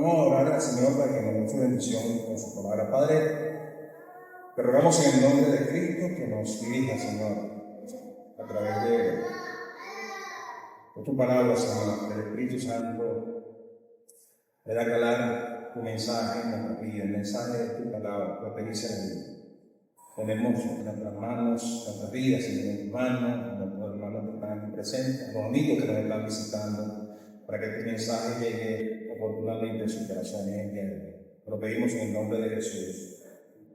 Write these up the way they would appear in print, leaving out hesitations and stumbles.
Vamos a orar al Señor para que nos dé su bendición con su palabra. Padre, te rogamos en el nombre de Cristo que nos dirija, Señor, a través de tu palabra, Señor, del Espíritu Santo, de dar calar tu mensaje en nuestra vida, el mensaje de tu palabra, la pericia de Dios. Ponemos en nuestras manos, nuestras vidas, en tus manos, nuestros hermanos que están aquí presentes, los amigos que nos están visitando, para que este mensaje llegue oportunamente a sus corazones en día de hoy. Lo pedimos en el nombre de Jesús.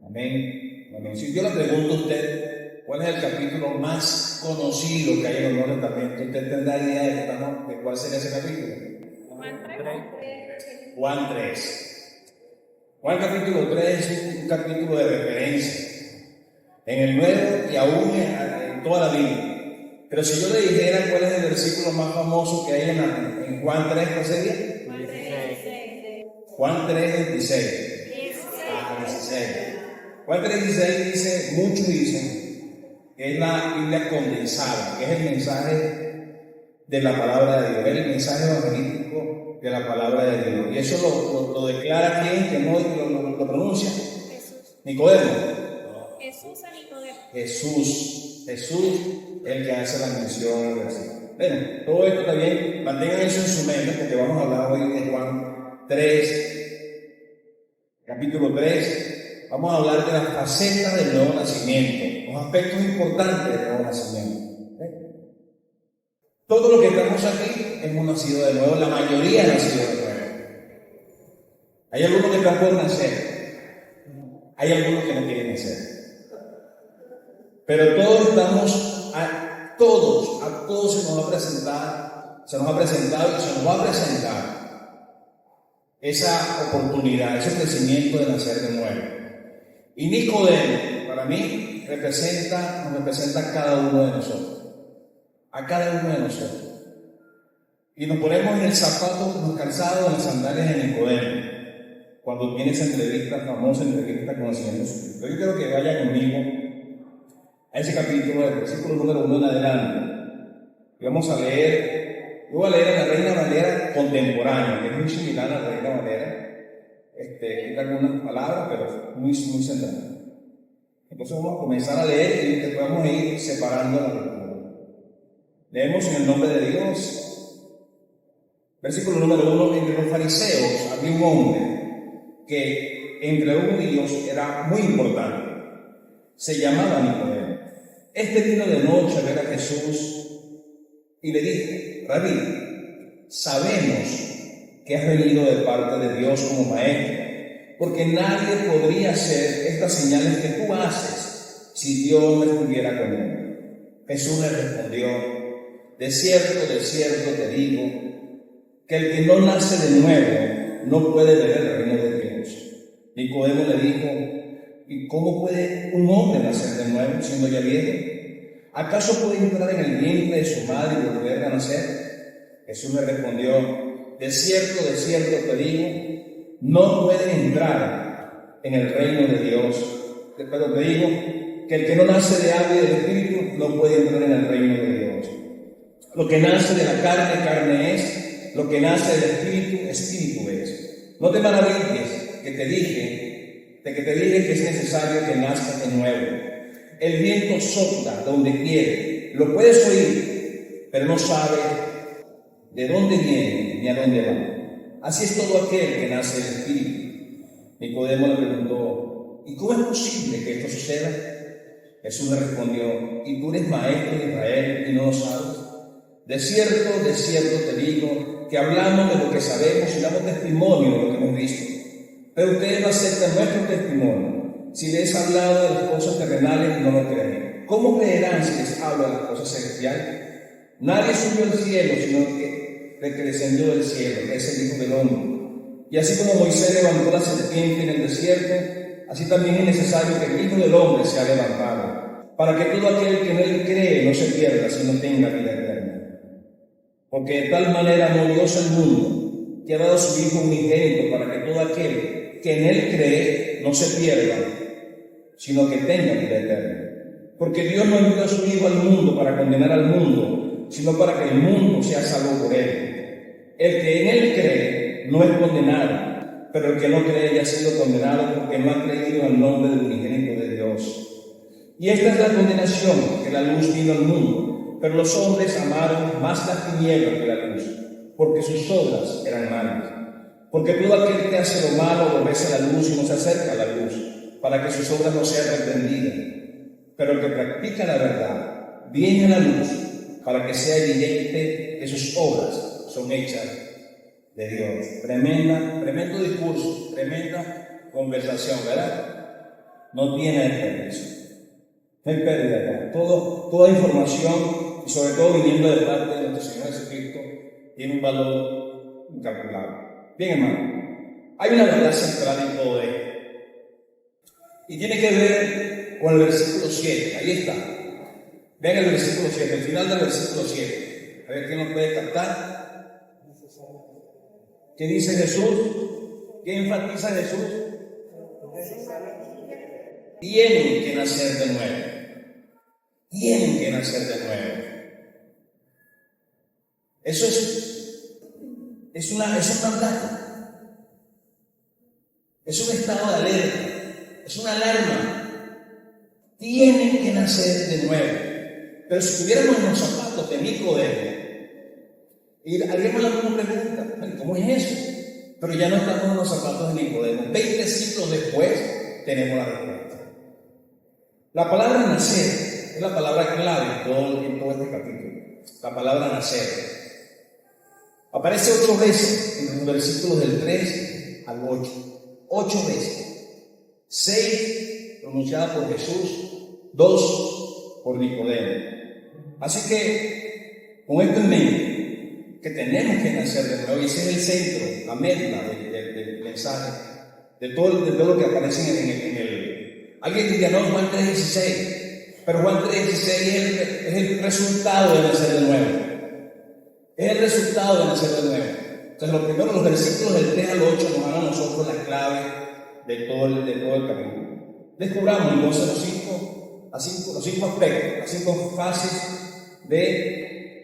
Amén. Amén. Si yo le pregunto a usted, ¿cuál es el capítulo más conocido que hay en el Nuevo Testamento? ¿Usted tendrá idea de cuál sería ese capítulo? Juan 3. Juan capítulo 3 es un capítulo de referencia en el Nuevo y aún en toda la Biblia. Pero si yo le dijera cuál es el versículo más famoso que hay en Juan 3, ¿cuál sería? Juan 3, 26. 16. Juan 3, 16 dice, muchos dicen que es la Biblia condensada, que es el mensaje de la palabra de Dios, es el mensaje evangelístico de la palabra de Dios. Y eso lo declara quien, que no lo pronuncia. Jesús. Nicodemo. Jesús a Nicodemo. Jesús, el que hace la mención al versículo. Bueno, todo esto también, mantengan eso en su mente, porque vamos a hablar hoy de Juan 3, capítulo 3. Vamos a hablar de las facetas del nuevo nacimiento, los aspectos importantes del nuevo nacimiento. Todo lo que estamos aquí hemos nacido de nuevo, la mayoría ha nacido de nuevo. Hay algunos que están por nacer, hay algunos que no quieren nacer. Pero todos estamos, a todos se nos ha presentado y se nos va a presentar esa oportunidad, ese crecimiento de nacer de nuevo. Y Nicodemo, para mí, nos representa a cada uno de nosotros. A cada uno de nosotros. Y nos ponemos en el zapato, nos calzados, en las sandalias de Nicodemo. Cuando viene esa entrevista, famosa entrevista con el Señor Jesucristo. Yo quiero que vaya conmigo a ese capítulo, del versículo número 1 en adelante. Y vamos a leer, yo voy a leer en la Reina Valera contemporánea, que es muy similar a la Reina Valera. Tiene algunas palabras, pero muy central. Entonces vamos a comenzar a leer y después vamos a ir separando la lectura. Leemos en el nombre de Dios. Versículo número 1. Entre los fariseos había un hombre que entre los judíos era muy importante. Se llamaba Nicodemo. Este vino de noche a ver a Jesús y le dijo: Rabí, sabemos que has venido de parte de Dios como maestro, porque nadie podría hacer estas señales que tú haces si Dios no estuviera con él. Jesús le respondió: de cierto te digo, que el que no nace de nuevo no puede ver el reino de Dios. Nicodemo le dijo: ¿y cómo puede un hombre nacer de nuevo siendo ya viejo? ¿Acaso puede entrar en el vientre de su madre y volver a nacer? Jesús le respondió: de cierto te digo, no pueden entrar en el reino de Dios. Pero te digo que el que no nace de agua y del Espíritu no puede entrar en el reino de Dios. Lo que nace de la carne es, lo que nace del Espíritu es. No te maravilles que te dije que es necesario que nazcas de nuevo. El viento sopla donde quiere, lo puedes oír, pero no sabe de dónde viene ni a dónde va. Así es todo aquel que nace del Espíritu. Nicodemo le preguntó: ¿y cómo es posible que esto suceda? Jesús le respondió: ¿y tú eres maestro de Israel y no lo sabes? De cierto te digo que hablamos de lo que sabemos y damos testimonio de lo que hemos visto. Pero ustedes no aceptan nuestro testimonio. Si les he hablado de las cosas terrenales, no lo creen. ¿Cómo creerán si les hablo de las cosas celestiales? Nadie subió al cielo, sino que descendió del cielo, que es el Hijo del Hombre. Y así como Moisés levantó la serpiente en el desierto, así también es necesario que el Hijo del Hombre sea levantado, para que todo aquel que en él cree no se pierda, sino tenga vida eterna. Porque de tal manera amó Dios al mundo, que ha dado a su Hijo unigénito, para que todo aquel que en él cree no se pierda, sino que tenga vida eterna. Porque Dios no envió a su Hijo al mundo para condenar al mundo, sino para que el mundo sea salvo por él. El que en él cree no es condenado, pero el que no cree ya ha sido condenado porque no ha creído en el nombre del unigénito de Dios. Y esta es la condenación, que la luz vino al mundo, pero los hombres amaron más las tinieblas que la luz, porque sus obras eran malas. Porque todo aquel que hace lo malo aborrece la luz y no se acerca a la luz, para que sus obras no sean reprendidas. Pero el que practica la verdad viene a la luz, para que sea evidente que sus obras son hechas de Dios. Tremendo discurso, tremenda conversación, ¿verdad? No tiene desperdicio. No hay pérdida acá. Toda información, y sobre todo viniendo de parte de nuestro Señor Jesucristo, tiene un valor incalculable. Bien, hermano, hay una verdad central en todo esto. Y tiene que ver con el versículo 7. Ahí está. Vean el versículo 7, el final del versículo 7. A ver quién nos puede captar. ¿Qué dice Jesús? ¿Qué enfatiza Jesús? Tienen que nacer de nuevo. Tienen que nacer de nuevo. Eso es un mandato. Es un estado de alerta. Es una alarma. Tienen que nacer de nuevo. Pero si tuviéramos los zapatos de Nicodemo, y haríamos la misma pregunta: ¿cómo es eso? Pero ya no estamos en los zapatos de Nicodemo. 20 siglos después tenemos la respuesta. La palabra nacer es la palabra clave en todo este capítulo. La palabra nacer aparece 8 veces en los versículos del 3 al 8. 8 veces. 6 pronunciadas por Jesús, 2 por Nicodemo. Así que, con esto en mente, que tenemos que nacer de nuevo, y ese es el centro, la médula del mensaje, de todo lo que aparece en el. Alguien diría: no, Juan 3:16, pero Juan 3:16 es el resultado de nacer de nuevo. Es el resultado de nacer de nuevo. Entonces, lo primero, los versículos del 3 al 8 nos dan a nosotros la clave de todo el camino. Descubramos entonces los cinco aspectos, las 5 fases del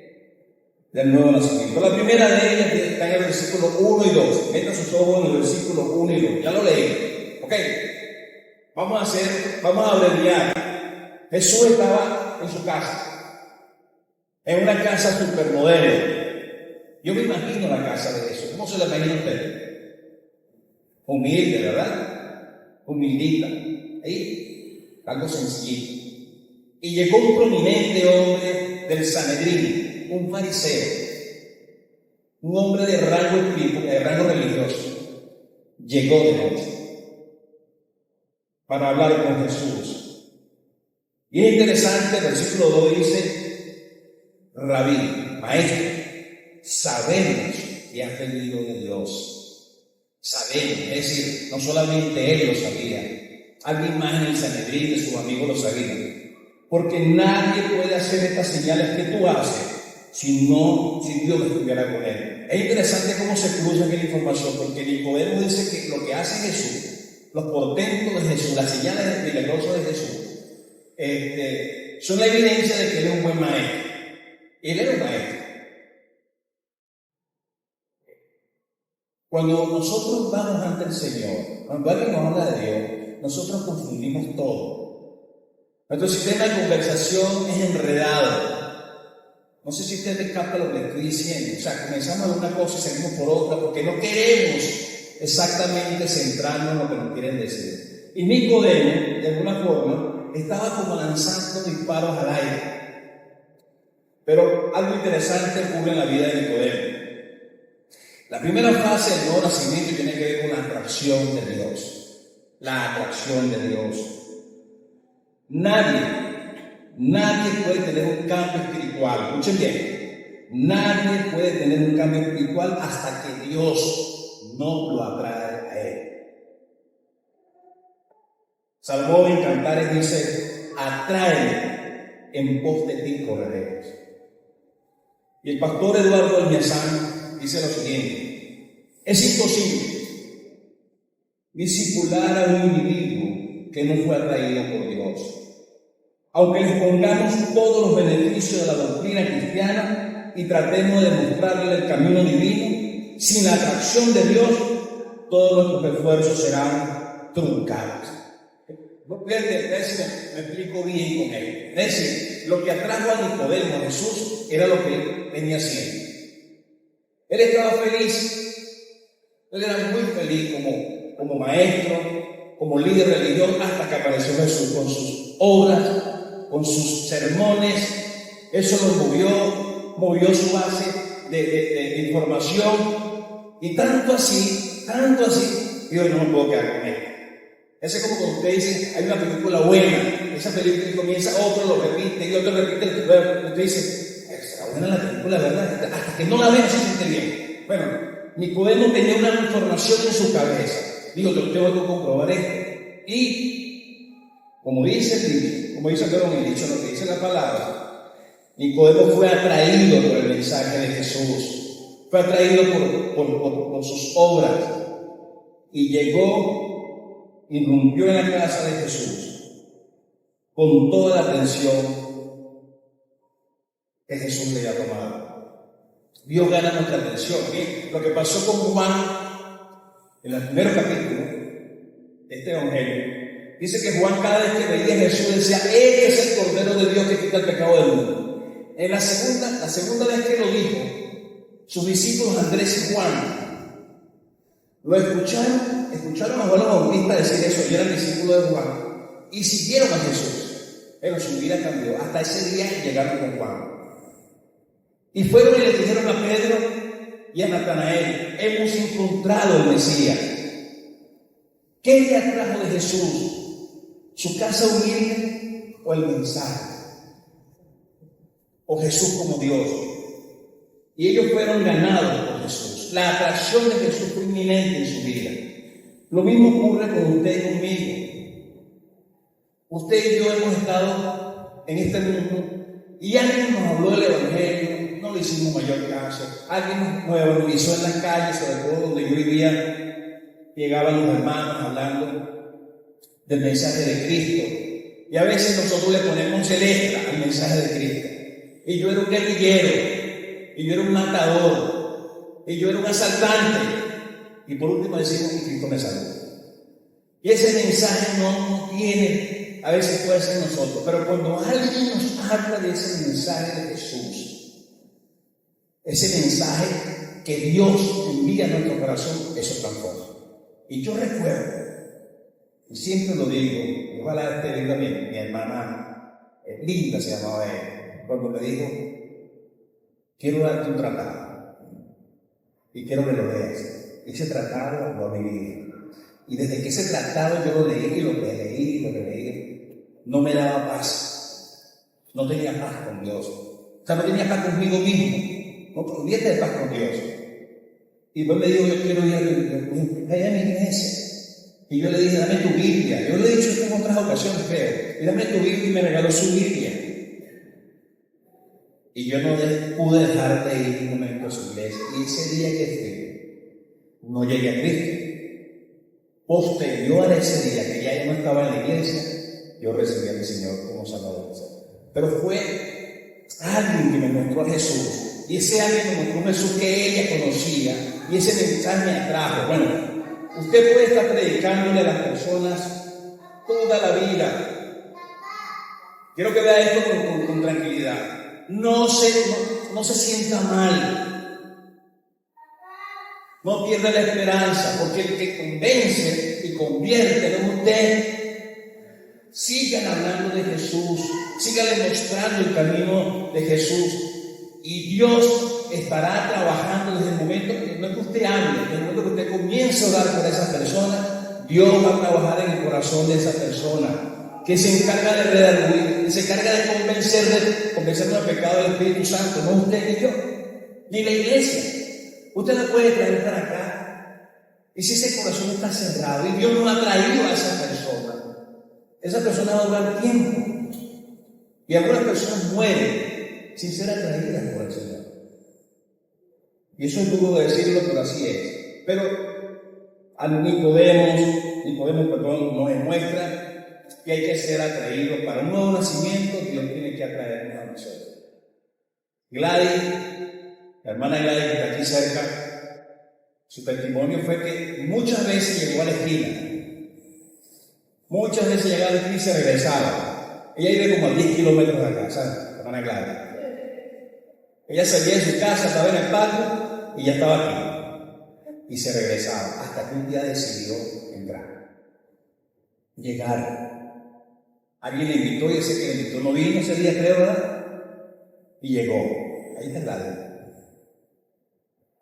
nuevo nacimiento. La primera de ellas está en el versículo 1 y 2. Metan sus ojos en el versículo 1 y 2. Ya lo leí. Ok. Vamos a abreviar. Jesús estaba en su casa. En una casa supermodelo. Yo me imagino la casa de Jesús. ¿Cómo se la imagina usted? Humilde, ¿verdad? Humildita. Ahí, algo sencillito. Y llegó un prominente hombre del Sanedrín, un fariseo, un hombre de rango religioso. Llegó de noche para hablar con Jesús. Y es interesante, el versículo 2 dice: Rabí, maestro, sabemos que has venido de Dios. Sabemos, es decir, no solamente él lo sabía, alguien más en el Sanedrín de sus amigos lo sabía. Porque nadie puede hacer estas señales que tú haces si Dios estuviera con él. Es interesante cómo se cruza aquí la información, porque Nicodemo dice que lo que hace Jesús, los portentos de Jesús, las señales milagrosas de Jesús, son la evidencia de que él es un buen maestro. Él era un maestro. Cuando nosotros vamos ante el Señor, cuando alguien nos habla de Dios, nosotros confundimos todo. Nuestro sistema de conversación es enredado. No sé si ustedes captan lo que les estoy diciendo. O sea, comenzamos en una cosa y seguimos por otra porque no queremos exactamente centrarnos en lo que nos quieren decir. Y Nicodemo, de alguna forma, estaba como lanzando disparos al aire. Pero algo interesante ocurre en la vida de Nicodemo. La primera fase del nuevo nacimiento tiene que ver con la atracción de Dios. La atracción de Dios. Nadie puede tener un cambio espiritual. Escuchen bien. Nadie puede tener un cambio espiritual hasta que Dios no lo atrae a él. Salmón en Cantares dice: atráeme, en pos de ti correremos. Y el pastor Eduardo Almiazán dice lo siguiente: es imposible discipular a un individuo que no fue atraído por Dios. Aunque les pongamos todos los beneficios de la doctrina cristiana y tratemos de mostrarle el camino divino, sin la atracción de Dios, todos nuestros esfuerzos serán truncados. Fíjate, me explico bien con él. Es decir, lo que atrajo a Nicodemo a Jesús era lo que él venía haciendo. Él estaba feliz, él era muy feliz como maestro, como líder religioso, hasta que apareció Jesús con sus obras, con sus sermones. Eso lo movió su base de información, y tanto así, y hoy no me puedo quedar con él. Ese es como cuando usted dice, hay una película buena, esa película comienza, otro lo repite, y otro repite, usted dice, está buena la película, ¿verdad? Hasta que no la ve, no se siente bien. Bueno, Nicodemo tenía una información en su cabeza. Digo, yo tengo que comprobar esto. Y, como dice el dicho, lo que dice la palabra, Nicodemo fue atraído por el mensaje de Jesús, fue atraído por sus obras, y llegó, irrumpió en la casa de Jesús con toda la atención que Jesús le había tomado. Dios gana nuestra atención. ¿Bien? Lo que pasó con Juan en el primer capítulo de este evangelio, dice que Juan, cada vez que veía a Jesús, decía: Él es el Cordero de Dios que quita el pecado del mundo. En la segunda vez que lo dijo, sus discípulos Andrés y Juan lo escucharon a Juan el Bautista decir eso, y eran discípulos de Juan, y siguieron a Jesús. Pero su vida cambió. Hasta ese día llegaron con Juan. Y fueron y le dijeron a Pedro y a Natanael: hemos encontrado el Mesías. ¿Qué le atrajo de Jesús? ¿Su casa humilde o el mensaje? ¿O Jesús como Dios? Y ellos fueron ganados por Jesús. La atracción de Jesús fue inminente en su vida. Lo mismo ocurre con usted y conmigo. Usted y yo hemos estado en este mundo y alguien nos habló del Evangelio, no le hicimos mayor caso. Alguien nos evangelizó en las calles, sobre todo donde yo vivía. Llegaban los hermanos hablando del mensaje de Cristo. Y a veces nosotros le ponemos el extra al mensaje de Cristo. Y yo era un guerrillero, y yo era un matador, y yo era un asaltante. Y por último decimos que Cristo me salvó. Y ese mensaje no tiene a veces fuerza en nosotros. Pero cuando alguien nos habla de ese mensaje de Jesús, ese mensaje que Dios envía a nuestro corazón, eso transforma. Y yo recuerdo, y siempre lo digo, y ojalá esté bien también, mi hermana Linda se llamaba ella, cuando me dijo: quiero darte un tratado y quiero que lo leas. Ese tratado lo leí, y desde que ese tratado yo lo leí y lo leí, no me daba paz, no tenía paz con Dios, o sea, no tenía paz conmigo mismo, no podía tener paz con Dios. Y después me dijo: yo quiero ir a mi iglesia. Y yo le dije: dame tu Biblia. Yo le he dicho esto en otras ocasiones, creo. Y dame tu Biblia, y me regaló su Biblia. Y yo no pude dejar de ir un momento a su iglesia. Y ese día que fui, no llegué a Cristo. Posterior a ese día, que ya yo no estaba en la iglesia, yo recibí a mi Señor como Salvador. Pero fue alguien que me mostró a Jesús. Y ese alguien me mostró a Jesús que ella conocía. Y ese mensaje me atrajo. Bueno, usted puede estar predicándole a las personas toda la vida. Quiero que vea esto con tranquilidad. No se sienta mal. No pierda la esperanza, porque el que convence y convierte en usted. Sigan hablando de Jesús, sigan mostrando el camino de Jesús, y Dios estará trabajando desde el momento que no es que usted hable, desde el momento que usted comience a orar por esa persona. Dios va a trabajar en el corazón de esa persona, que se encarga de redarguir, que se encarga de convencer del pecado del Espíritu Santo, no usted ni yo, ni la iglesia. Usted la puede traer para acá, y si ese corazón está cerrado y Dios no ha traído a esa persona va a durar tiempo, y algunas personas mueren sin ser atraídas por el Señor. Y eso es duro de decirlo, pero así es. Pero a Nicodemo, nos demuestra que hay que ser atraídos. Para un nuevo nacimiento, Dios tiene que atraernos a nosotros. Gladys, la hermana Gladys que está aquí cerca, Su testimonio fue que muchas veces llegó a la esquina. Muchas veces llegaba a la esquina y se regresaba. Ella vive como a 10 kilómetros de acá, ¿sabes? Hermana Clara. Ella salía de su casa, estaba en el patio y ya estaba aquí. Y se regresaba hasta que un día decidió entrar. Llegar. Alguien le invitó y ese que le invitó no vino ese día, creo, ¿verdad? Y llegó. Ahí está el lado.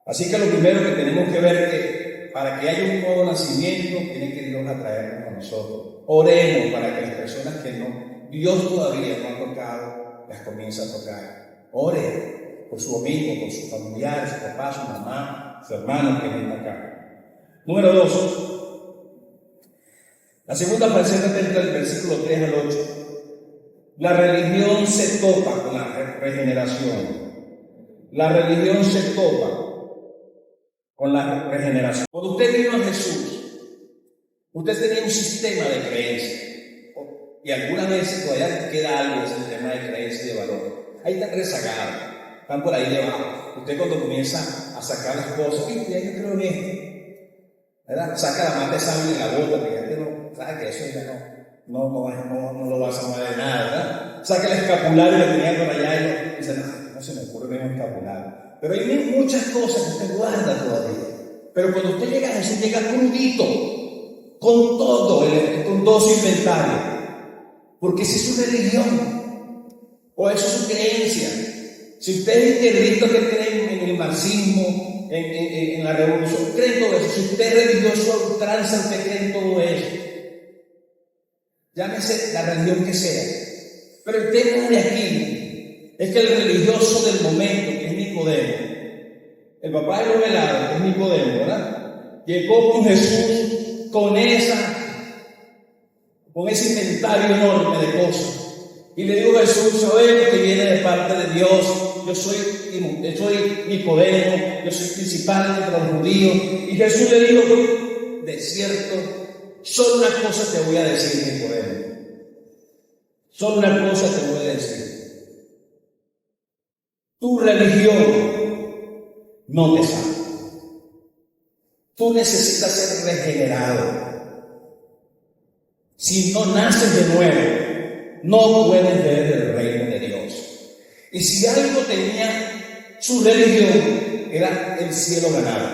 Así que lo primero que tenemos que ver es que para que haya un nuevo nacimiento, tiene que Dios atraernos a nosotros. Oremos para que las personas que no, Dios todavía no ha tocado, las comience a tocar. Ore por su amigo, por sus familiares, su papá, su mamá, su hermano que viene acá. Número 2. La segunda frase está del versículo 3 al 8. La religión se topa con la regeneración. La religión se topa con la regeneración. Cuando usted vino a Jesús, usted tenía un sistema de creencia. Y algunas veces todavía queda algo de ese sistema de creencia y de valor. Ahí está rezagado. Están por ahí debajo. Usted cuando comienza a sacar las cosas, ¿viste? Ya yo creo en esto, ¿verdad? Saca la mata de sangre de la bota, que ya te no, sabe que eso ya no lo vas a mover de nada, ¿verdad? Saca el escapulario que tenía por allá y dice, no se me ocurre ver un escapulario. Pero hay muchas cosas que usted guarda todavía. Pero cuando usted llega a Jesús, llega crudito, con todo su inventario. Porque esa es su religión, o eso es su creencia. Si usted es integrista que cree en el marxismo, en la revolución, cree en todo eso. Si usted es religioso a ultranza, usted cree en todo eso. Llámese la religión que sea. Pero el tema de aquí es que el religioso del momento, que es Nicodemo, el papá de los velados, que es Nicodemo, ¿verdad? Llegó con Jesús con ese inventario enorme de cosas. Y le dijo a Jesús, sabemos que viene de parte de Dios, yo soy Nicodemo, yo soy principal entre los judíos. Y Jesús le dijo, de cierto, solo una cosa te voy a decir, Nicodemo. Solo una cosa te voy a decir. Tu religión no te salva. Tú necesitas ser regenerado. Si no naces de nuevo, no puedes ver el reino de Dios. Y si algo tenía su religión, era el cielo ganado.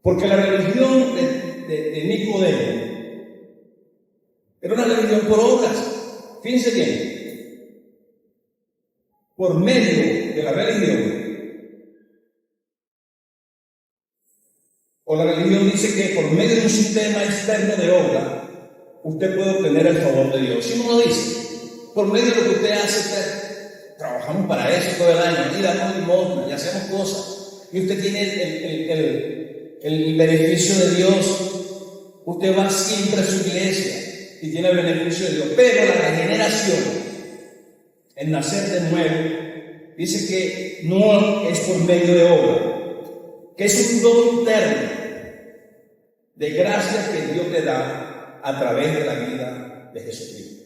Porque la religión de Nicodemo era una religión por obras. Fíjense bien. Por medio de la religión, o la religión dice que por medio de un sistema externo de obra, usted puede obtener el favor de Dios. Si no lo dice, por medio de lo que usted hace, trabajamos para eso todo el año, y damos limosna y hacemos cosas, y usted tiene el beneficio de Dios. Usted va siempre a su iglesia y tiene el beneficio de Dios. Pero la regeneración, el nacer de nuevo, dice que no es por medio de obra, que es un don interno de gracia que Dios te da a través de la vida de Jesucristo.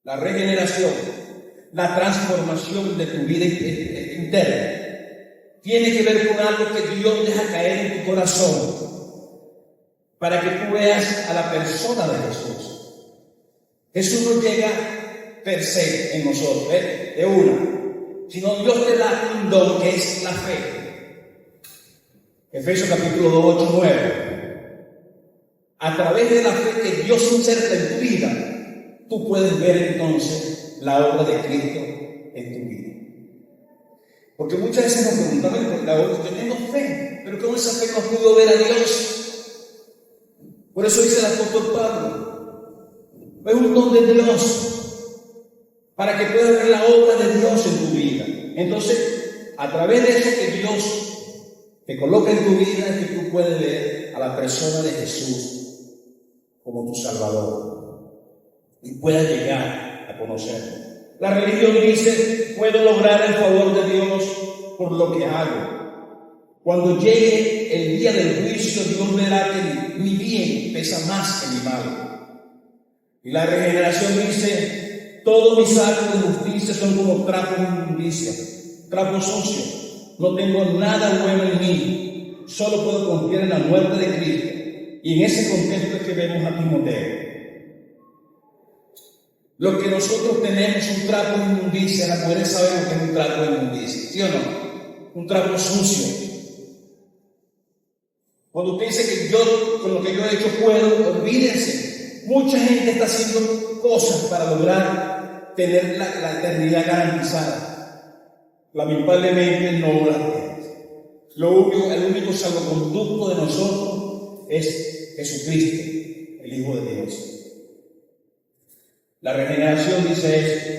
La regeneración, la transformación de tu vida interna, tiene que ver con algo que Dios deja caer en tu corazón para que tú veas a la persona de Jesús. Jesús no llega per se en nosotros, de una, sino Dios te da un don que es la fe. Efesios capítulo 2, 8, 9. A través de la fe que Dios inserta en tu vida, tú puedes ver entonces la obra de Cristo en tu vida. Porque muchas veces nos preguntamos, yo tengo fe, pero con esa fe no puedo ver a Dios. Por eso dice el apóstol Pablo, es un don de Dios, para que puedas ver la obra de Dios en tu vida. Entonces, a través de eso que Dios te coloca en tu vida, es que tú puedes ver a la persona de Jesús como tu Salvador y puedas llegar a conocerlo. La religión dice, puedo lograr el favor de Dios por lo que hago. Cuando llegue el día del juicio, Dios verá que mi bien pesa más que mi mal. Y la regeneración dice, todos mis actos de justicia son como trapos de inmundicia, trapos sucios. no tengo nada bueno en mí, solo puedo confiar en la muerte de Cristo. Y en ese contexto es que vemos a Timoteo. Lo que nosotros tenemos es un trapo de inmundicia. Las mujeres saben lo que es un trapo de inmundicia, ¿sí o no? Un trapo sucio. Cuando usted dice que yo, con lo que yo he hecho puedo, olvídense. Mucha gente está haciendo cosas para lograr tener la eternidad garantizada. Lamentablemente no la tiene. El único salvoconducto de nosotros es Jesucristo, el Hijo de Dios. La regeneración dice eso.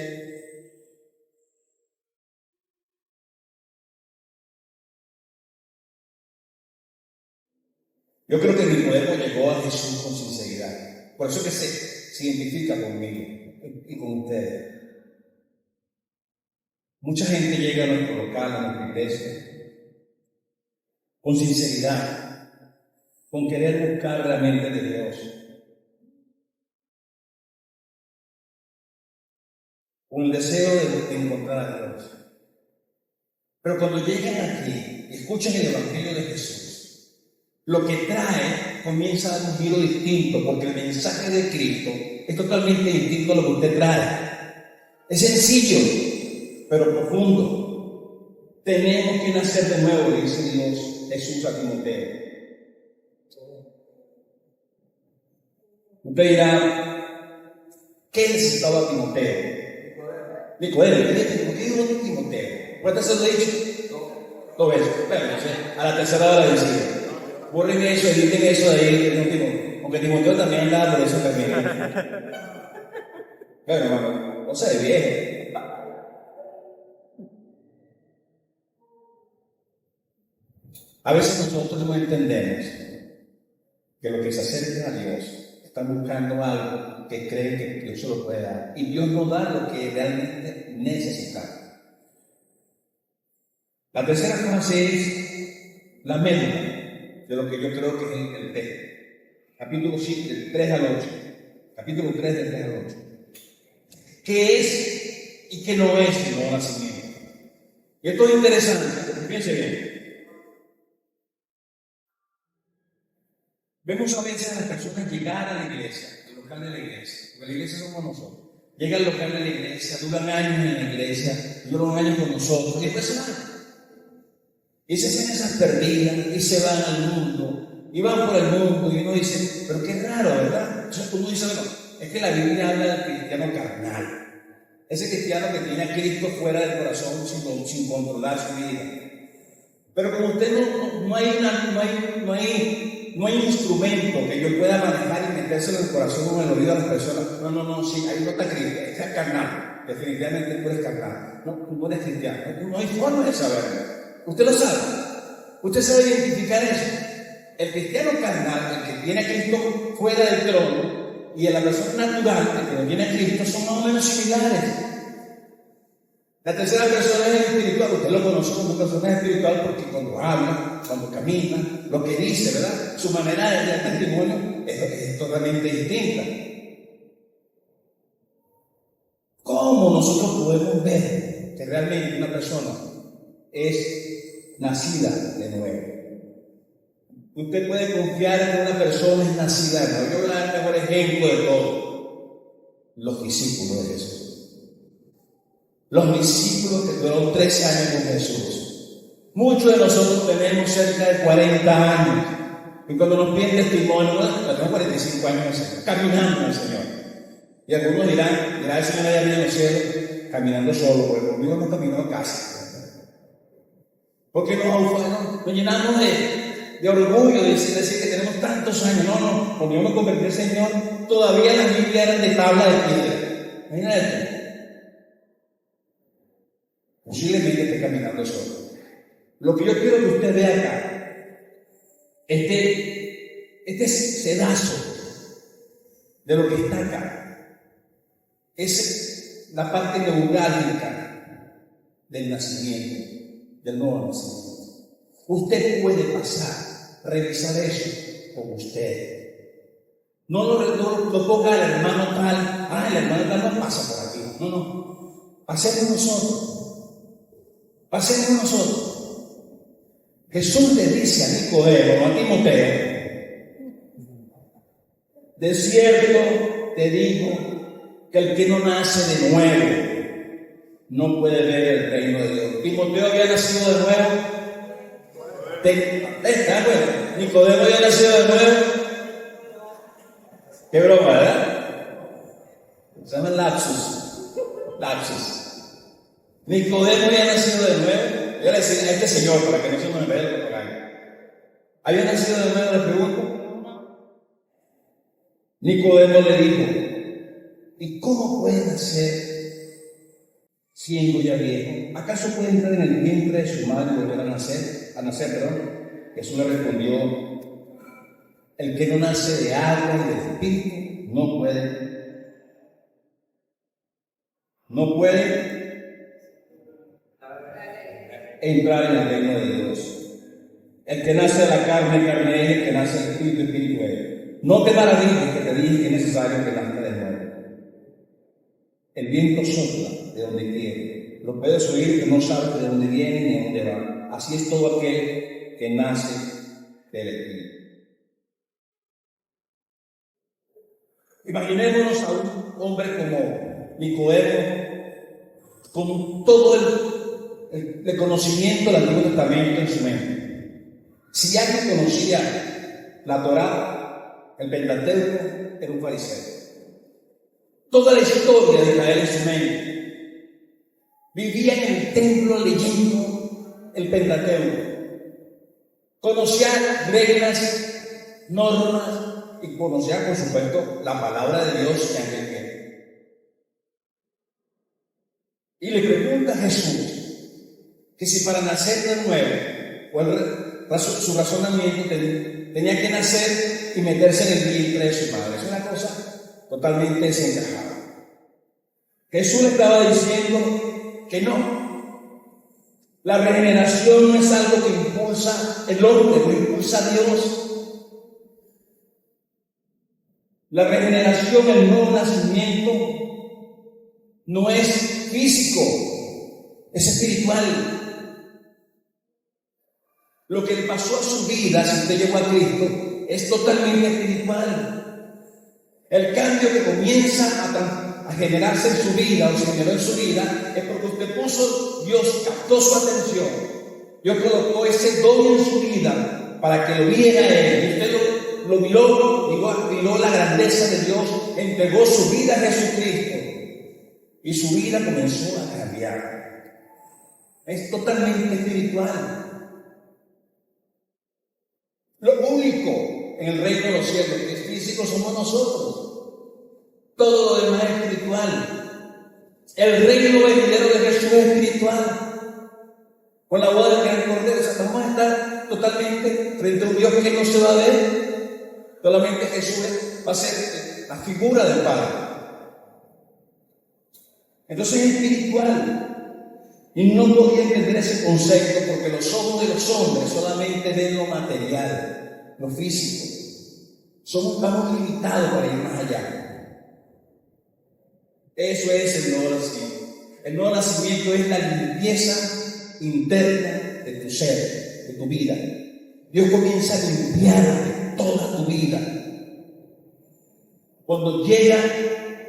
Yo creo que Nicodemo llegó a Jesús con sinceridad. Por eso que se identifica conmigo y con ustedes. Mucha gente llega a nuestro local, a nuestra iglesia, con sinceridad, con querer buscar realmente de Dios. Con el deseo de encontrar a Dios. Pero cuando llegan aquí y escuchan el Evangelio de Jesús, lo que trae comienza a dar un giro distinto, porque el mensaje de Cristo es totalmente distinto a lo que usted trae. Es sencillo, pero profundo. Tenemos que nacer de nuevo, le dice Dios, Jesús a Timoteo. Usted dirá, ¿qué necesitaba Timoteo? Nicodemo, ¿por qué dijo Timoteo? ¿Cuántas se lo he dicho? Dos veces. Bueno, no sé, a la tercera hora decía. Borren eso, editen eso de ahí, aunque Timoteo también andaba por eso también. Bueno, no sé, viejo. A veces nosotros no entendemos que los que se acercan a Dios están buscando algo que creen que Dios se lo puede dar. Y Dios no da lo que realmente necesitamos. La tercera frase es la médula de lo que yo creo que es el texto. Capítulo 5, del 3 al 8. Capítulo 3, del 3 al 8. ¿Qué es y qué no es el nuevo nacimiento? Y esto es interesante, porque piense bien. Vemos a veces a las personas llegar a la iglesia, al local de la iglesia, porque la iglesia somos nosotros. Llegan al local de la iglesia, duran años en la iglesia, duran años con nosotros, y después se van. Y se hacen esas perdidas y se van al mundo, y van por el mundo, y uno dice, pero qué raro, ¿verdad? Entonces uno dice, bueno, es que la Biblia habla del cristiano carnal. Ese cristiano que tiene a Cristo fuera del corazón sin controlar su vida. Pero como usted no hay un instrumento que yo pueda manejar y metérselo en el corazón o en el oído a las personas. No, sí, ahí no está Cristo, está carnal. Definitivamente tú eres carnal. No, tú no eres cristiano. No hay forma de saberlo. Usted lo sabe. Usted sabe identificar eso. El cristiano carnal, el que tiene a Cristo fuera del trono, y la persona natural, el que no tiene a Cristo, son más o menos similares. La tercera persona es el espiritual. Usted lo conoce como persona espiritual porque cuando habla, cuando camina, lo que dice, ¿verdad? Su manera de dar testimonio es totalmente distinta. ¿Cómo nosotros podemos ver que realmente una persona es nacida de nuevo? Usted puede confiar en que una persona es nacida de nuevo. Yo voy a dar el mejor ejemplo de todo. Los discípulos de Jesús. Los discípulos que duraron 13 años con Jesús. Muchos de nosotros tenemos cerca de 40 años. Y cuando nos piden testimonio, bueno, tenemos 45 años caminando al Señor. Y algunos dirán, el Señor allá viene en los cielos, caminando solo, porque conmigo no caminó casi. Porque nos llenamos de orgullo de decir que tenemos tantos años. No, cuando yo me convertí al Señor, todavía las Biblias eran de tabla de piedra. Imagínate. Posiblemente esté caminando solo. Lo que yo quiero que usted vea acá, este sedazo de lo que está acá, es la parte neurálgica del nacimiento, del nuevo nacimiento. Usted puede pasar, revisar eso con usted. No lo ponga el hermano tal, el hermano tal no pasa por aquí. No, pasemos nosotros. Pasemos nosotros. Jesús le dice a Nicodemo, no a Timoteo, de cierto te digo que el que no nace de nuevo no puede ver el reino de Dios. Timoteo había nacido de nuevo. ¿Está bueno? Nicodemo había nacido de nuevo. Qué broma, ¿verdad? Se llama lapsus. Lapsus. Nicodemo había nacido de nuevo. Yo le decía a este señor, para que no se nos vea el propaganda. ¿Había nacido de nuevo? Le pregunto. Nicodemo le dijo, ¿y cómo puede nacer siendo ya viejo? ¿Acaso puede entrar en el vientre de su madre y volver a nacer? Jesús le respondió, el que no nace de agua y del espíritu no puede entrar en el reino de Dios. El que nace de la carne es, el que nace del espíritu, espíritu es. No te maravilles que te dije que es necesario que nazca de nuevo. El viento sopla de donde quiere. Lo puedes oír, pero no sabes de dónde viene ni a dónde va. Así es todo aquel que nace del espíritu. Imaginémonos a un hombre como Nicodemo, con todo el conocimiento del Antiguo Testamento en su mente. Si alguien conocía la Torá, el Pentateuco, era un fariseo. Toda la historia de Israel en su mente. Vivía en el templo leyendo el Pentateuco. Conocía reglas, normas y conocía, por supuesto, la palabra de Dios que aquel quiere. Y le pregunta a Jesús que si para nacer de nuevo, su razonamiento tenía que nacer y meterse en el vientre de su madre. Es una cosa totalmente desencajada. Jesús le estaba diciendo que no. La regeneración no es algo que impulsa el hombre, lo impulsa Dios. La regeneración, el nuevo nacimiento, no es físico, es espiritual. Lo que le pasó a su vida, si usted llegó a Cristo, es totalmente espiritual. El cambio que comienza a generarse en su vida, o se generó en su vida, es porque usted Dios captó su atención. Dios colocó ese don en su vida para que lo viera a Él. Y usted lo miró la grandeza de Dios, entregó su vida a Jesucristo. Y su vida comenzó a cambiar. Es totalmente espiritual. Lo único en el reino de los cielos que es físico somos nosotros. Todo lo demás es espiritual. El reino venidero de Jesús es espiritual. Con la boda del gran cordero, vamos a estar totalmente frente a un Dios que no se va a ver. Solamente Jesús va a ser la figura del Padre. Entonces es espiritual. Y no podía entender ese concepto porque los ojos de los hombres solamente ven lo material, lo físico. Estamos limitados para ir más allá. Eso es el nuevo nacimiento. El nuevo nacimiento es la limpieza interna de tu ser, de tu vida. Dios comienza a limpiar toda tu vida. Cuando tú llegas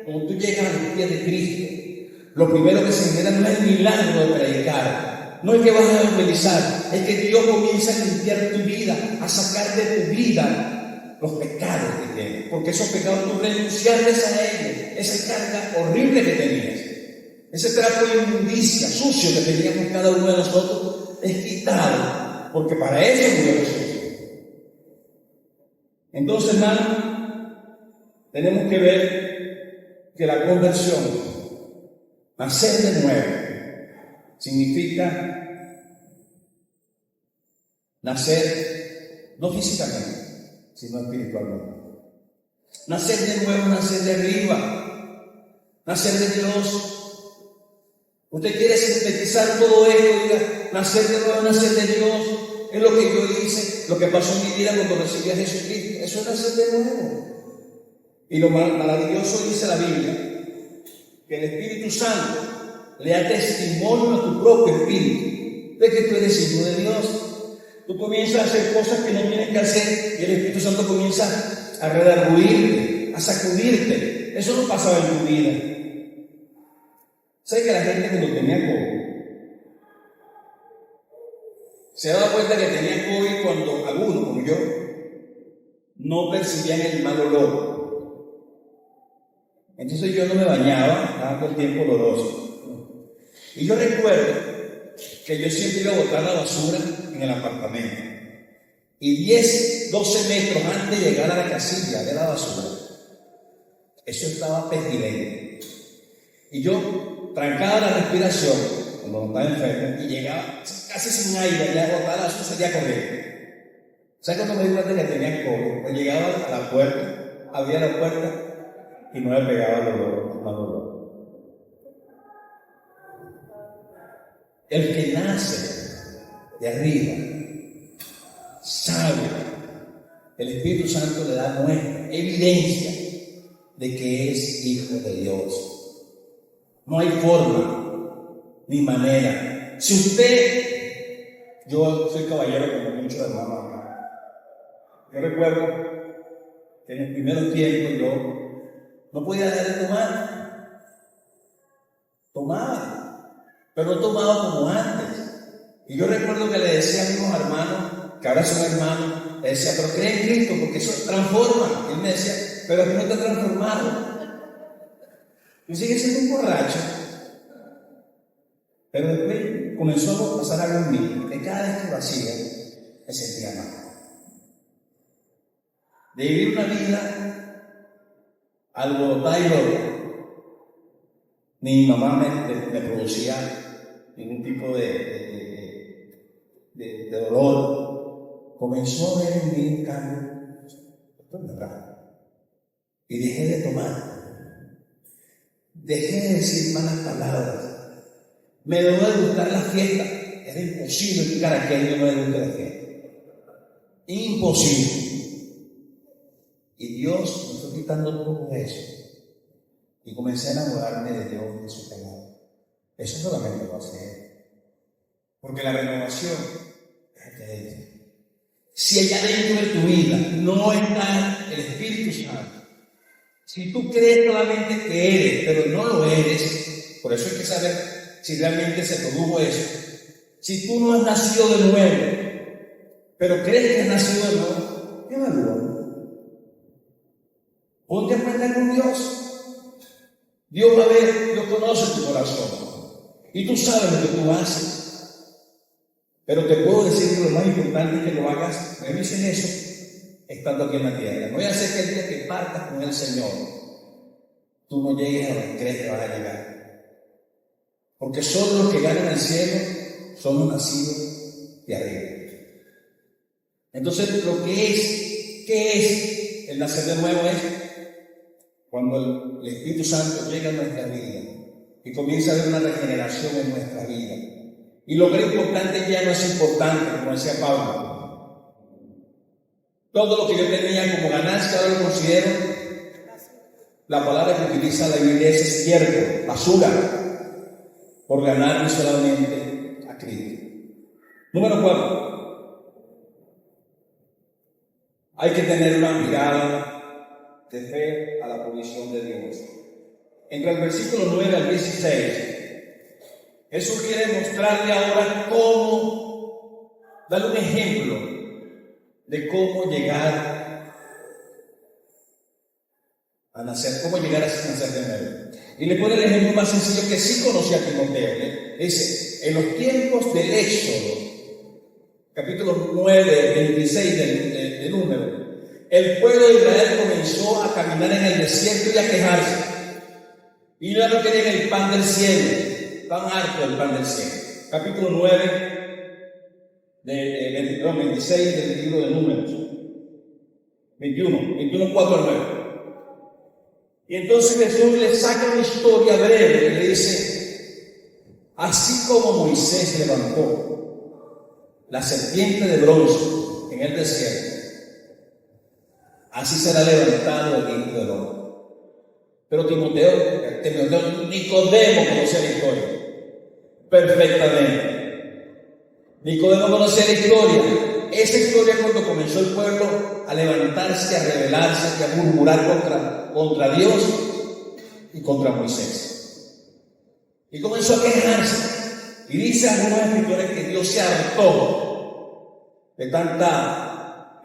a los pies de Cristo, lo primero que se genera no es el milagro de predicar, no es que vas a evangelizar, es que Dios comienza a limpiar tu vida, a sacar de tu vida los pecados que tienes, porque esos pecados tú renunciaste a ellos, esa carga horrible que tenías, ese trapo de inmundicia, sucio que teníamos cada uno de nosotros, es quitado, porque para eso murió Jesús. Entonces, hermano, tenemos que ver que la conversión, nacer de nuevo, significa nacer no físicamente, sino espiritualmente. Nacer de nuevo, nacer de arriba, nacer de Dios. Usted quiere sintetizar todo esto, diga, nacer de nuevo, nacer de Dios, es lo que yo hice, lo que pasó en mi vida cuando recibí a Jesucristo. Eso es nacer de nuevo. Y lo maravilloso dice la Biblia, que el Espíritu Santo le da testimonio a tu propio espíritu de que tú eres hijo de Dios. tú comienzas a hacer cosas que no tienes que hacer y el Espíritu Santo comienza a redarguirte, a sacudirte. Eso no pasaba en tu vida. ¿Sabes que la gente que no tenía COVID se daba cuenta que tenía COVID cuando algunos, como yo, no percibían el mal olor? Entonces yo no me bañaba, estaba todo el tiempo oloroso. Y yo recuerdo que yo siempre iba a botar la basura en el apartamento. Y 10, 12 metros antes de llegar a la casilla de la basura, eso estaba pestilente. Y yo trancaba la respiración cuando estaba enfermo y llegaba casi sin aire, ya botar la basura, salía corriendo. ¿Sabes cuando me di cuenta que tenía COVID? Pues llegaba a la puerta, abría la puerta y no me pegaba el mal olor. El que nace de arriba sabe, el Espíritu Santo le da muestra, evidencia de que es hijo de Dios. No hay forma ni manera. Si usted, yo soy caballero como muchos hermanos acá. Yo recuerdo que en los primeros tiempos yo no podía dejar de tomar. Tomaba, pero no tomaba como antes. Y yo recuerdo que le decía a mis hermanos, que ahora son hermanos, le decía, pero cree en Cristo porque eso transforma. Y él me decía, pero que no te ha transformado. Y sigue siendo un borracho. Pero después comenzó a pasar algo en mí, que cada vez que lo hacía, me sentía mal. De vivir una vida alborotada y loca, mi mamá me producía ningún tipo de dolor. Comenzó a ver en mí un cambio. Esto es verdad. Y dejé de tomar. Dejé de decir malas palabras. Me dejó de gustar la fiesta. Era imposible que caraqueño no le guste la fiesta. Imposible. Y Dios me fue quitando todo eso. Y comencé a enamorarme de Dios y de su palabra. Eso solamente lo hace. Porque la renovación es aquí adentro. Si allá dentro de tu vida no está el Espíritu Santo, si tú crees solamente que eres, pero no lo eres, por eso hay que saber si realmente se produjo eso. Si tú no has nacido de nuevo, pero crees que has nacido de nuevo, evalúa. Ponte a cuenta con Dios. Dios va a ver, Dios conoce tu corazón. Y tú sabes lo que tú haces. Pero te puedo decir que lo más importante es que lo hagas, revisen eso, estando aquí en la tierra. No voy a hacer que el día que partas con el Señor, tú no llegues a donde crees que vas a llegar. Porque solo los que ganan el cielo son los nacidos de arriba. Entonces, ¿qué es el nacer de nuevo? Es cuando el Espíritu Santo llega a nuestra vida y comienza a haber una regeneración en nuestra vida. Y lo que es importante ya no es importante, como decía Pablo. Todo lo que yo tenía como ganancia, ahora lo considero, la palabra que utiliza la Biblia es estiércol, basura, por ganarme solamente a Cristo. Número 4. Hay que tener una mirada de fe a la provisión de Dios. Entre el versículo 9 al 16, Jesús quiere mostrarle ahora cómo, darle un ejemplo de cómo llegar a nacer, cómo llegar a nacer de nuevo. Y le pone el ejemplo más sencillo que sí conocía a Timoteo. Dice, en los tiempos del Éxodo, capítulo 9, 26 del número, el pueblo de Israel comenzó a caminar en el desierto y a quejarse. Y ya no querían el pan del cielo. Tan harto el pan del cielo. Capítulo 9, 26 del libro de Números. 21, 4 al 9. Y entonces Jesús le saca una historia breve y le dice, así como Moisés levantó la serpiente de bronce en el desierto, así será levantado el Hijo del Hombre. Pero Nicodemo conocía la historia perfectamente. Nicodemo conocía la historia esa historia es cuando comenzó el pueblo a levantarse, a rebelarse, a murmurar contra Dios y contra Moisés. Y comenzó a quejarse. Y dice algunos escritores que Dios se hartó de tanta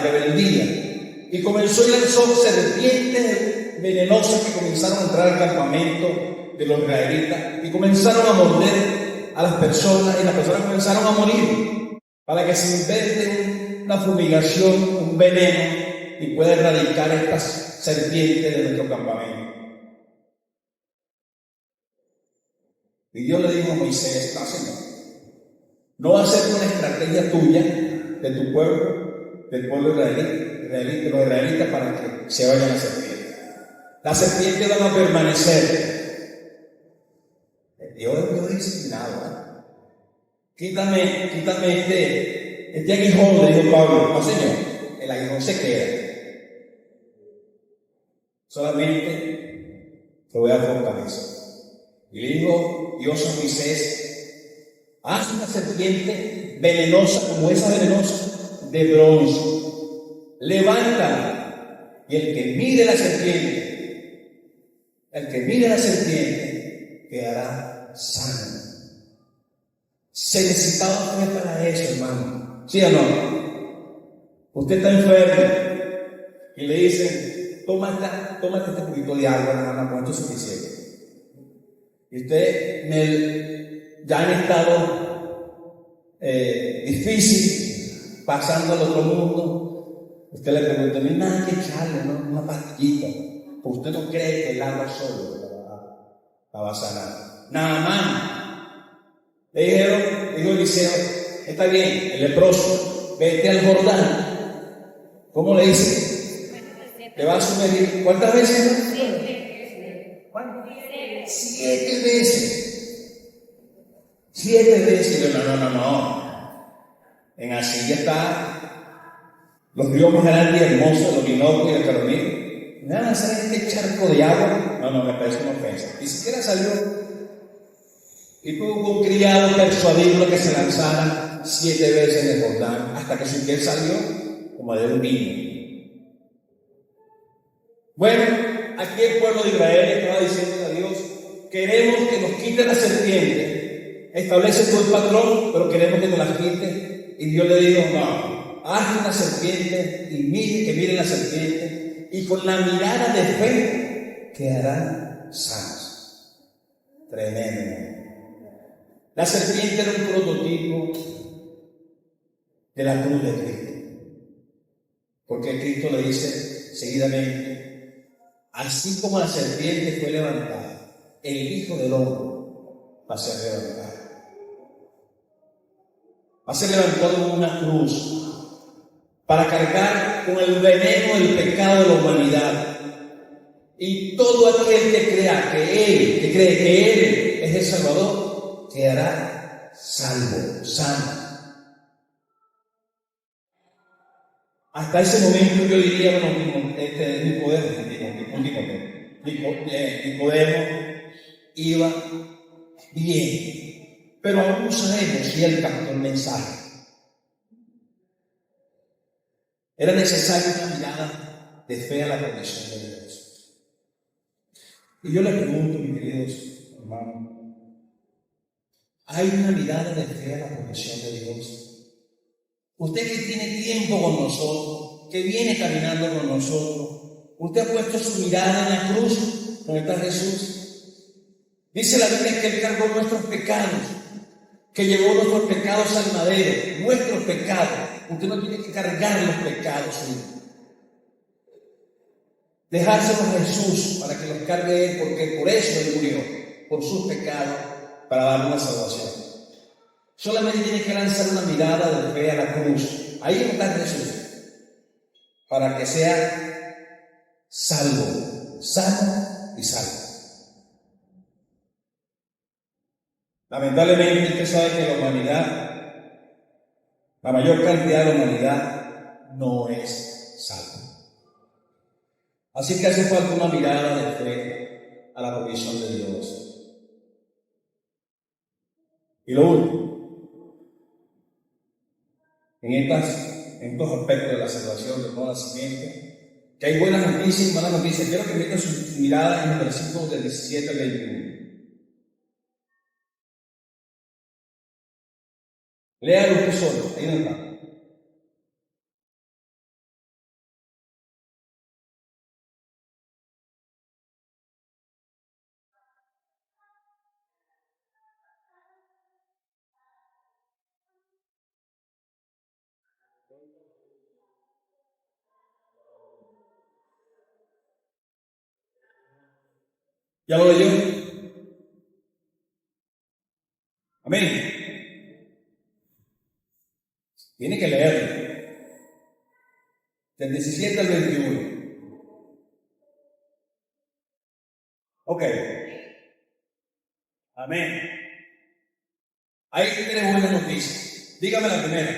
rebeldía. Y comenzó y lanzó serpientes venenosas que comenzaron a entrar al campamento de los israelitas. Y comenzaron a morder a las personas. Y las personas comenzaron a morir. Para que se invente una fumigación, un veneno. Y pueda erradicar estas serpientes de nuestro campamento. Y Dios le dijo a Moisés: no, Señor, no va a ser una estrategia tuya, de tu pueblo, del pueblo israelita, de los israelitas, para que se vayan las serpientes. Las serpientes van a permanecer. Dios es disciplinado. Quítame este aguijón, le dijo Pablo. No, Señor, el aguijón se queda. Solamente te voy a fortalecer. Y le dijo Dios a Moisés: haz una serpiente venenosa, como esa venenosa, de bronce. Levántala. Y el que mire la serpiente, quedará sano. Se necesitaba fe para eso, hermano. ¿Sí o no? Usted está enfermo y le dicen: tómate este poquito de agua, nada más, con esto es suficiente. Y usted ya en estado difícil, pasando al otro mundo, usted le pregunta: no hay nada que echarle, ¿no? Una pastillita. Pues usted no cree que el agua solo la va a sanar. Nada más. Le dijo Eliseo: está bien, el leproso, vete al Jordán. ¿Cómo le dice? Te va a sumergir. ¿Cuántas veces? 7 veces. 7 veces. No. En Asilla está los ríos más grandes y hermosos, los Orinoco y el Carolina. Nada, hacer este charco de agua. No, me parece una ofensa. Ni siquiera salió. Y tuvo un criado persuadirlo que se lanzara 7 veces en el Jordán, hasta que su piel salió como de un niño. Bueno, aquí el pueblo de Israel estaba diciendo a Dios: queremos que nos quite la serpiente. Establece tú el patrón, pero queremos que nos la quite. Y Dios le dijo: no, haz una serpiente y mire la serpiente, y con la mirada de fe quedarán sanos. Tremendo. La serpiente era un prototipo de la cruz de Cristo, porque Cristo le dice seguidamente: así como la serpiente fue levantada, el Hijo del Hombre va a ser levantado. Va a ser levantado en una cruz para cargar con el veneno del pecado de la humanidad. Y todo aquel que cree que Él es el Salvador, quedará salvo, sano. Hasta ese momento yo diría: Nicodemo iba bien, pero aún no sabemos si él captó el mensaje. Era necesaria una mirada de fe a la promesa de Dios. Y yo le pregunto, mis queridos hermanos, ¿hay una mirada de fe a la promesa de Dios? Usted que tiene tiempo con nosotros, que viene caminando con nosotros, usted ha puesto su mirada en la cruz donde está Jesús. Dice la Biblia que Él cargó nuestros pecados, que llevó nuestros pecados al madero, nuestros pecados. Usted no tiene que cargar los pecados suyos. Dejárselos a Jesús para que los cargue Él, porque por eso Él murió, por sus pecados, para darnos la salvación. Solamente tiene que lanzar una mirada de fe a la cruz. Ahí está Jesús, para que sea salvo, sano y salvo. Lamentablemente usted sabe que la humanidad, la mayor cantidad de la humanidad no es salva. Así que hace falta una mirada de fe a la provisión de Dios. Y lo último, en estos aspectos de la salvación, del nuevo nacimiento, que hay buenas noticias y malas noticias. Quiero que metan su mirada en los versículos del 17 al 21. Léalo usted solo, ahí no está. ¿Ya lo leyó? Amén. Tiene que leerlo. Del 17 al 21. Ok. Amén. Hay tres buenas noticias. Dígame la primera.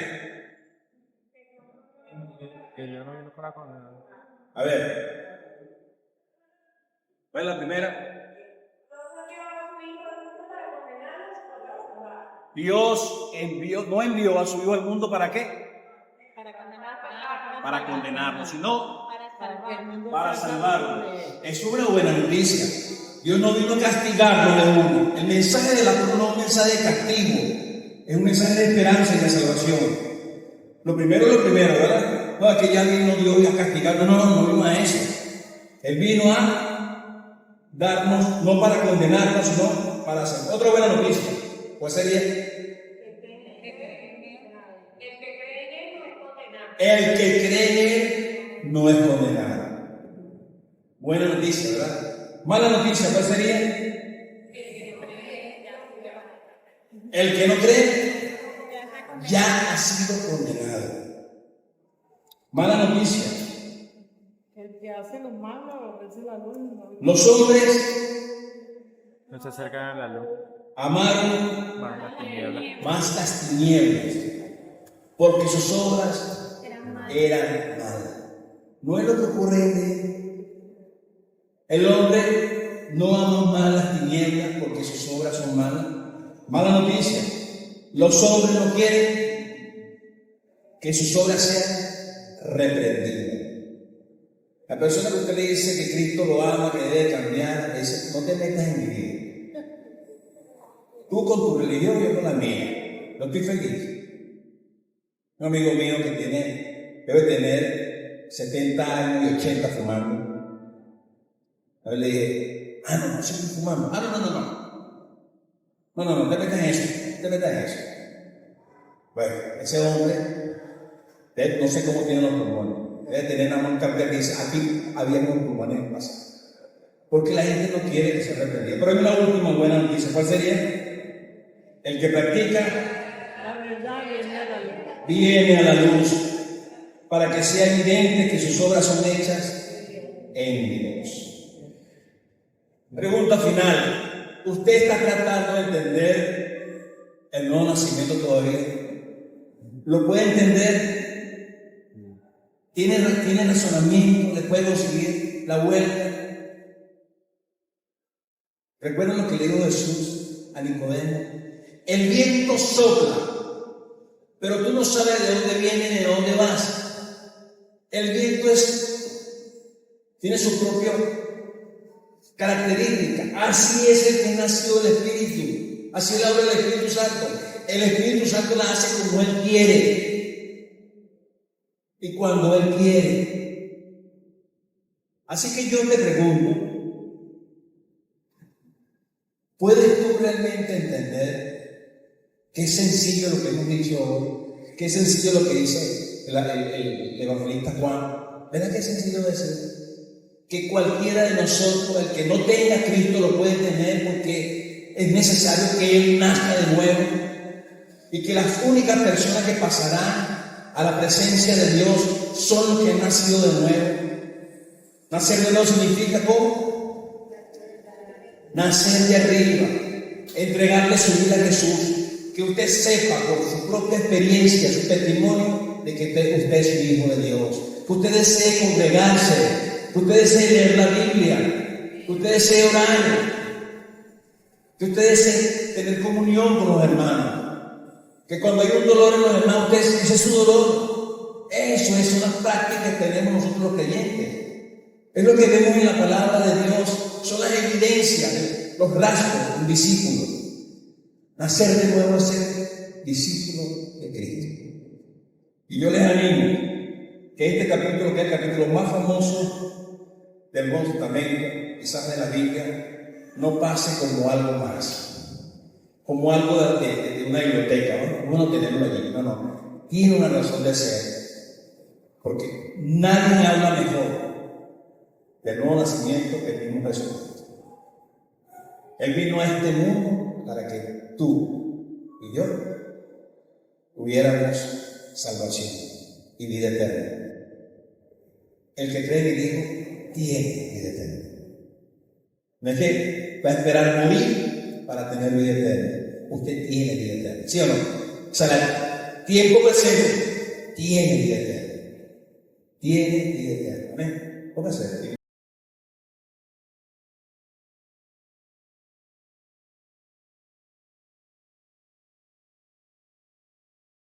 Que yo no vine para condenar. A ver. ¿Cuál es la primera? Dios no envió a su Hijo al mundo ¿para qué? Para condenarnos, sino para salvarnos. Es una buena noticia. Dios no vino a castigarnos de uno. El mensaje de la cruz no es un mensaje de castigo, es un mensaje de esperanza y de salvación. Lo primero es lo primero, ¿verdad? No, es que ya vino Dios a castigarnos. No vino a eso. Él vino a darnos, no para condenarnos, sino para hacer. Otra buena noticia, ¿cuál sería? El que cree en Él no es condenado. Buena noticia, ¿verdad? Mala noticia, ¿cuál sería? El que no cree ya ha sido condenado. Mala noticia. El que hace lo malo, a veces la luz. Los hombres No se acercan a la luz. amaron Van a las tinieblas. más las tinieblas, porque sus obras eran malas. No es lo que ocurre en él. El hombre no ama más las tinieblas porque sus obras son malas. Mala noticia. Los hombres no quieren que sus obras sean reprendidas. La persona que usted le dice que Cristo lo ama, que debe cambiar, le dice, no te metas en mi vida. Tú con tu religión, yo con la mía. No estoy feliz. Un amigo mío que debe tener 70 años y 80 fumando. A ver, le dije, no sigo fumando. No, te metas en eso. Bueno, ese hombre, no sé cómo tiene los pulmones. Debe tener una marca que dice, aquí había unos pulmones en pasado. Porque la gente no quiere que se reprendiera. Pero hay una última buena noticia. ¿Cuál sería? El que practica La verdad viene a la luz para que sea evidente que sus obras son hechas en Dios. Pregunta final. ¿Usted está tratando de entender el nuevo nacimiento todavía? ¿Lo puede entender? ¿Tiene razonamiento? ¿Le puede conseguir la vuelta? ¿Recuerdan lo que le dijo Jesús a Nicodemo? El viento sopla, pero tú no sabes de dónde viene ni de dónde vas. El viento tiene su propia característica. Así es el que nació del Espíritu. Así es la obra del Espíritu Santo. El Espíritu Santo la hace como Él quiere. Y cuando Él quiere. Así que yo te pregunto, ¿puedes tú realmente entender qué sencillo lo que hemos dicho hoy? Qué sencillo lo que dice el evangelista Juan. ¿Verdad que es sencillo decir? Que cualquiera de nosotros, el que no tenga a Cristo, lo puede tener porque es necesario que Él nazca de nuevo. Y que las únicas personas que pasarán a la presencia de Dios son los que han nacido de nuevo. Nacer de nuevo significa ¿cómo? Nacer de arriba, entregarle su vida a Jesús. Que usted sepa por su propia experiencia, su testimonio, de que usted es un hijo de Dios. Que usted desee congregarse, que usted desee leer la Biblia, que usted desee orar, que usted desee tener comunión con los hermanos. Que cuando hay un dolor en los hermanos, ese es su dolor. Eso es una práctica que tenemos nosotros los creyentes. Es lo que vemos en la palabra de Dios. Son las evidencias, los rasgos de un discípulo. Nacer de nuevo es ser discípulo de Cristo. Y yo les animo que este capítulo, que es el capítulo más famoso del Nuevo Testamento, quizás de la Biblia, no pase como algo más, como algo de una biblioteca, ¿no? Uno tenerlo allí. No, tiene una razón de ser, porque nadie habla mejor del nuevo nacimiento que el mismo Jesucristo. Él vino a este mundo para que tú y yo tuviéramos salvación y vida eterna. El que cree en el Hijo tiene vida eterna. No es que va a esperar morir para tener vida eterna. Usted tiene vida eterna, ¿sí o no? O sea, el tiempo presente tiene vida eterna. Tiene vida eterna. Amén. Póngase.